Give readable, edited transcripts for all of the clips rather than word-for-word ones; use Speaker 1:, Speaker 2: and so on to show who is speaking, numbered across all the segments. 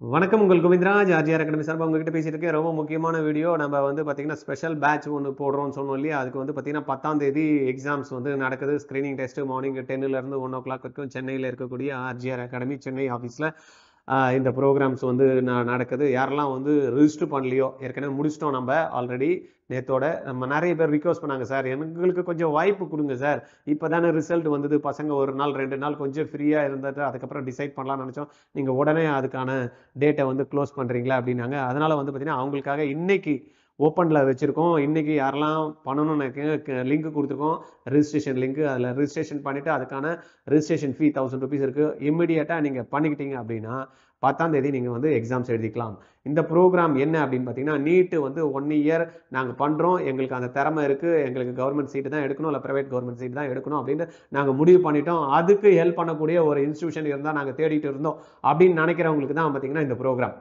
Speaker 1: வணக்கம் உங்கள் Govindaraj RGR academy சார்பாக உங்ககிட்ட பேசிட்டு இருக்கேன். ரொம்ப முக்கியமான வீடியோ. நம்ம பார்த்தீங்கன்னா ஸ்பெஷல் பேட்ச் ஒன்று போடுறோம்னு சொன்னோம் இல்லையா? அதுக்கு பார்த்தீங்கன்னா 10ஆம் தேதி எக்ஸாம்ஸ் நடக்குது. ஸ்க்ரீனிங் டெஸ்ட் மார்னிங் 10லேருந்து 1 o'clock வரைக்கும் சென்னையில் இருக்கக்கூடிய ஆர்ஜிஆர் அகாடமி சென்னை ஆஃபீஸில் இந்த ப்ரோக்ராம்ஸ் நடக்குது. யாரெல்லாம் ரிஜிஸ்டர் பண்ணலையோ, ஏற்கனவே முடிச்சிட்டோம் நம்ம ஆல்ரெடி நேத்தோட. நம்ம நிறைய பேர் ரிக்வஸ்ட் பண்ணாங்க, சார் எங்களுக்கு கொஞ்சம் வாய்ப்பு கொடுங்க சார், இப்போ தானே ரிசல்ட் வந்தது, பசங்க ஒரு நாள் 2 நாள் கொஞ்சம் ஃப்ரீயாக இருந்துட்டு அதுக்கப்புறம் டிசைட் பண்ணலாம்னு நினச்சோம், நீங்கள் உடனே அதுக்கான டேட்டை க்ளோஸ் பண்ணுறீங்களா அப்படின்னாங்க. அதனால் பார்த்தீங்கன்னா அவங்களுக்காக இன்னைக்கு ஓப்பனில் வச்சுருக்கோம். இன்றைக்கி யாரெல்லாம் பண்ணணும்னு லிங்க் கொடுத்துருக்கோம், ரிஜிஸ்ட்ரேஷன் லிங்க். அதில் ரிஜிஸ்ட்ரேஷன் பண்ணிவிட்டு அதுக்கான ரிஜிஸ்ட்ரேஷன் ஃபீ 1000 rupees இருக்குது. இம்மிடியேட்டாக நீங்கள் பண்ணிக்கிட்டீங்க அப்படின்னா 10ஆம் தேதி நீங்கள் எக்ஸாம்ஸ் எழுதிக்கலாம். இந்த ப்ரோக்ராம் என்ன அப்படின்னு பார்த்தீங்கன்னா, நீட்டு 1 year நாங்கள் பண்ணுறோம், எங்களுக்கு அந்த திறமை இருக்குது, எங்களுக்கு கவர்மெண்ட் சீட்டு தான் எடுக்கணும் இல்லை ப்ரைவேட் கவர்மெண்ட் சீட்டு தான் எடுக்கணும் அப்படின்னு நாங்கள் முடிவு பண்ணிட்டோம். அதுக்கு ஹெல்ப் பண்ணக்கூடிய ஒரு இன்ஸ்டியூஷன் இருந்தால் நாங்கள் தேடிட்டு இருந்தோம் அப்படின்னு நினைக்கிறவங்களுக்கு தான் பார்த்தீங்கன்னா இந்த ப்ரோக்ராம்.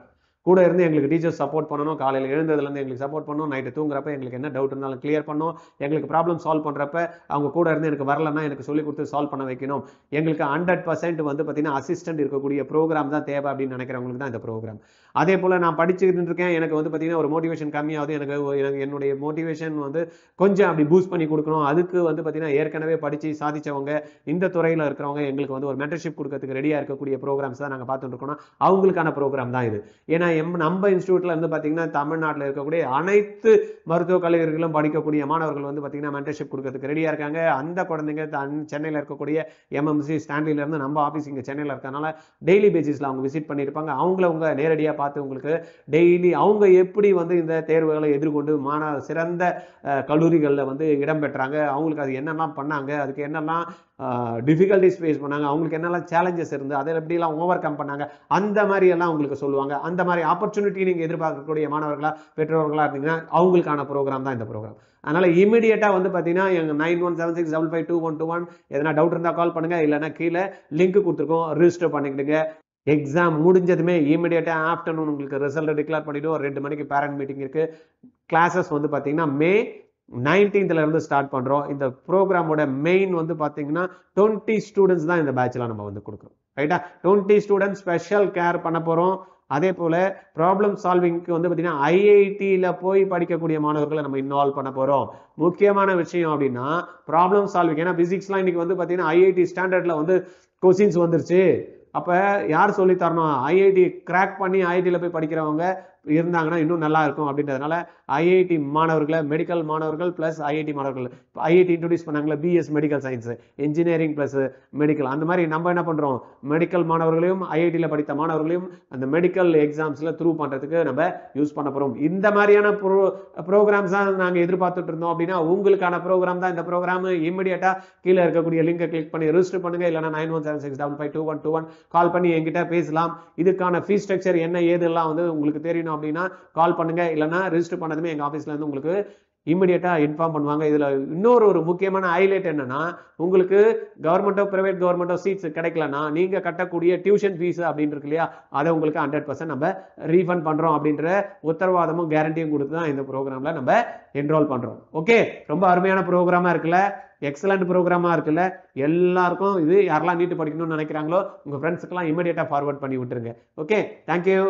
Speaker 1: கூட இருந்து எங்களுக்கு டீச்சர்ஸ் சப்போர்ட் பண்ணணும், காலையில் எழுந்ததுலேருந்து எங்களுக்கு சப்போர்ட் பண்ணணும், நைட்டு தூங்குறப்ப எங்களுக்கு என்ன டவுட் இருந்தாலும் கிளியர் பண்ணணும், எங்களுக்கு ப்ராப்ளம் சால்வ் பண்ணுறப்ப அவங்க கூட இருந்து எனக்கு வரலன்னா எனக்கு சொல்லிக் கொடுத்து சால்வ் பண்ண வைக்கணும். எங்களுக்கு 100% பார்த்தீங்கன்னா அசிஸ்டன்ட் இருக்கக்கூடிய ப்ரோக்ராம் தான் தேவை அப்படின்னு நினைக்கிறவங்களுக்கு தான் இந்த ப்ரோக்ராம். அதே போல் நான் படிச்சுக்கிட்டு இருக்கேன், எனக்கு பார்த்தீங்கன்னா ஒரு மோட்டிவேஷன் கம்மியாகுது, எனக்கு என்னுடைய மோட்டிவேஷன் கொஞ்சம் அப்படி பூஸ்ட் பண்ணி கொடுக்கணும், அதுக்கு பார்த்தீங்கன்னா ஏற்கனவே படித்து சாதிச்சவங்க இந்த துறையில் இருக்கிறவங்க எங்களுக்கு ஒரு மென்டர்ஷிப் கொடுக்கறதுக்கு ரெடியாக இருக்கக்கூடிய ப்ரோக்ராம்ஸ் தான் நாங்கள் பார்த்துட்டு இருக்கோம். அவங்களுக்கான ப்ரோக்ராம் தான் இது. ஏன்னா நம்ம இன்ஸ்டியூட்ல பார்த்தீங்கன்னா தமிழ்நாட்டில் இருக்கக்கூடிய அனைத்து மருத்துவக் கல்லூரிகளும் படிக்கக்கூடிய மாணவர்கள் பார்த்தீங்கன்னா மென்டர்ஷிப் கொடுக்கறதுக்கு ரெடியாக இருக்காங்க. அந்த குழந்தைங்க சென்னையில் இருக்கக்கூடிய எம்எம்சி ஸ்டான்லில இருந்து நம்ம ஆஃபீஸ் இங்கே சென்னையில் இருக்கனால டெய்லி பேசிஸில் அவங்க விசிட் பண்ணியிருப்பாங்க. அவங்கள நேரடியாக பார்த்து உங்களுக்கு டெய்லி அவங்க எப்படி இந்த தேர்வுகளை எதிர்கொண்டு சிறந்த கல்லூரிகளில் இடம் பெற்றாங்க, அவங்களுக்கு அது என்னெல்லாம் பண்ணாங்க, அதுக்கு என்னெல்லாம் டிஃபிகல்டிஸ் ஃபேஸ் பண்ணாங்க, அவங்களுக்கு என்னெல்லாம் சேலஞ்சஸ் இருந்து அதை எப்படிலாம் ஓவர் கம் பண்ணாங்க, அந்த மாதிரி எல்லாம் உங்களுக்கு சொல்லுவாங்க. அந்த மாதிரி ஆப்பர்ச்சுனிட்டி நீங்கள் எதிர்பார்க்கக்கூடிய மாணவர்களா பெற்றோர்களா இருந்தீங்கன்னா அவங்களுக்கான ப்ரோக்ராம் தான் இந்த ப்ரோக்ராம். அதனால இமீடியட்டா பார்த்தீங்கன்னா எங்க 9176552121 எதனா டவுட் இருந்தால் கால் பண்ணுங்க, இல்லைன்னா கீழே லிங்க் கொடுத்துருக்கோம், ரிஜிஸ்டர் பண்ணிக்கிடுங்க. எக்ஸாம் முடிஞ்சதுமே இமீடியட்டா ஆஃப்டர்நூன் உங்களுக்கு ரிசல்ட் டிக்ளேர் பண்ணிவிடுவோம். 2 மணிக்கு பேரண்ட் மீட்டிங் இருக்கு. கிளாஸஸ் பார்த்தீங்கன்னா மே 19th இருந்து ஸ்டார்ட் பண்றோம். இந்த ப்ரோக்ராமோட மெயின் பார்த்தீங்கன்னா 20 ஸ்டூடெண்ட்ஸ் தான் இந்த பேட்ச்ல நம்ம கொடுக்குறோம். ரைட்டா? 20 ஸ்டூடெண்ட்ஸ் ஸ்பெஷல் கேர் பண்ண போறோம். அதே போல ப்ராப்ளம் சால்விங்க்கு பார்த்தீங்கன்னா ஐஐடியில் போய் படிக்கக்கூடிய மாணவர்களை நம்ம இன்வால்வ் பண்ண போறோம். முக்கியமான விஷயம் அப்படின்னா ப்ராப்ளம் சால்விங். ஏன்னா பிசிக்ஸ்லாம் இன்னைக்கு பார்த்தீங்கன்னா ஐஐடி ஸ்டாண்டர்ட்ல கொஸ்டின்ஸ் வந்துருச்சு. அப்ப யார் சொல்லி தரணும்? ஐஐடி கிராக் பண்ணி ஐஐடியில் போய் படிக்கிறவங்க இருந்தாங்கன்னா இன்னும் நல்லா இருக்கும். அப்படின்றதுனால ஐஐடி மாணவர்களை, மெடிக்கல் மாணவர்கள் பிளஸ் ஐஐடி மாணவர்கள், ஐஐடி இன்ட்ரோடியூஸ் பண்ணாங்களா BS medical science, engineering plus medical, அந்த மாதிரி நம்ம என்ன பண்றோம், மெடிக்கல் மாணவர்களையும் ஐஐடியில் படித்த மாணவர்களையும் அந்த மெடிக்கல் எக்ஸாம்ஸ்ல த்ரூ பண்றதுக்கு நம்ம யூஸ் பண்ண போறோம். இந்த மாதிரியான ப்ரோக்ராம்ஸ் தான் நாங்கள் எதிர்பார்த்துட்டு இருந்தோம். அப்படின்னா உங்களுக்கான ப்ரோக்ராம் தான் இந்த ப்ரோக்ராம். இமிடியேட்டா கீழே இருக்கக்கூடிய லிங்கை கிளிக் பண்ணி ரிஜிஸ்டர் பண்ணுங்க, இல்லைன்னா 9176552121 கால் பண்ணி என்கிட்ட பேசலாம். இதுக்கான ஃபீஸ் ஸ்ட்ரக்சர் என்ன ஏதெல்லாம் உங்களுக்கு தெரியணும் அப்படின்னா கால் பண்ணுங்க, இல்லைன்னா ரிஜிஸ்டர் பண்ணதுமே எங்க ஆஃபீஸ்ல இருந்து உங்களுக்கு இமிடியேட்டா இன்ஃபார்ம் பண்ணுவாங்க. இதுல இன்னொரு முக்கியமான ஹைலைட் என்னன்னா, உங்களுக்கு கவர்மெண்டோ பிரைவேட் கவர்மெண்டோ சீட்ஸ் கிடைக்கலன்னா நீங்க கட்டக்கூடிய டியூஷன் ஃபீஸ் அப்படின்னு இருக்கு இல்லையா, அதை உங்களுக்கு 100% நம்ம ரீஃபண்ட் பண்றோம் அப்படின்ற உத்தரவாதமும் கேரண்டியும் கொடுத்து தான் இந்த ப்ரோக்ராம்ல நம்ம என்ரோல் பண்றோம். ஓகே, ரொம்ப அருமையான ப்ரோக்ராமா இருக்குல்ல, எக்ஸலண்ட் ப்ரோக்ராமா இருக்குல்ல. எல்லாருக்கும் இது யாரெல்லாம் நீட்டு படிக்கணும்னு நினைக்கிறாங்களோ உங்க ஃப்ரெண்ட்ஸுக்கெல்லாம் இமிடியேட்டா ஃபார்வர்ட் பண்ணி விட்டுருங்க. Okay, thank you.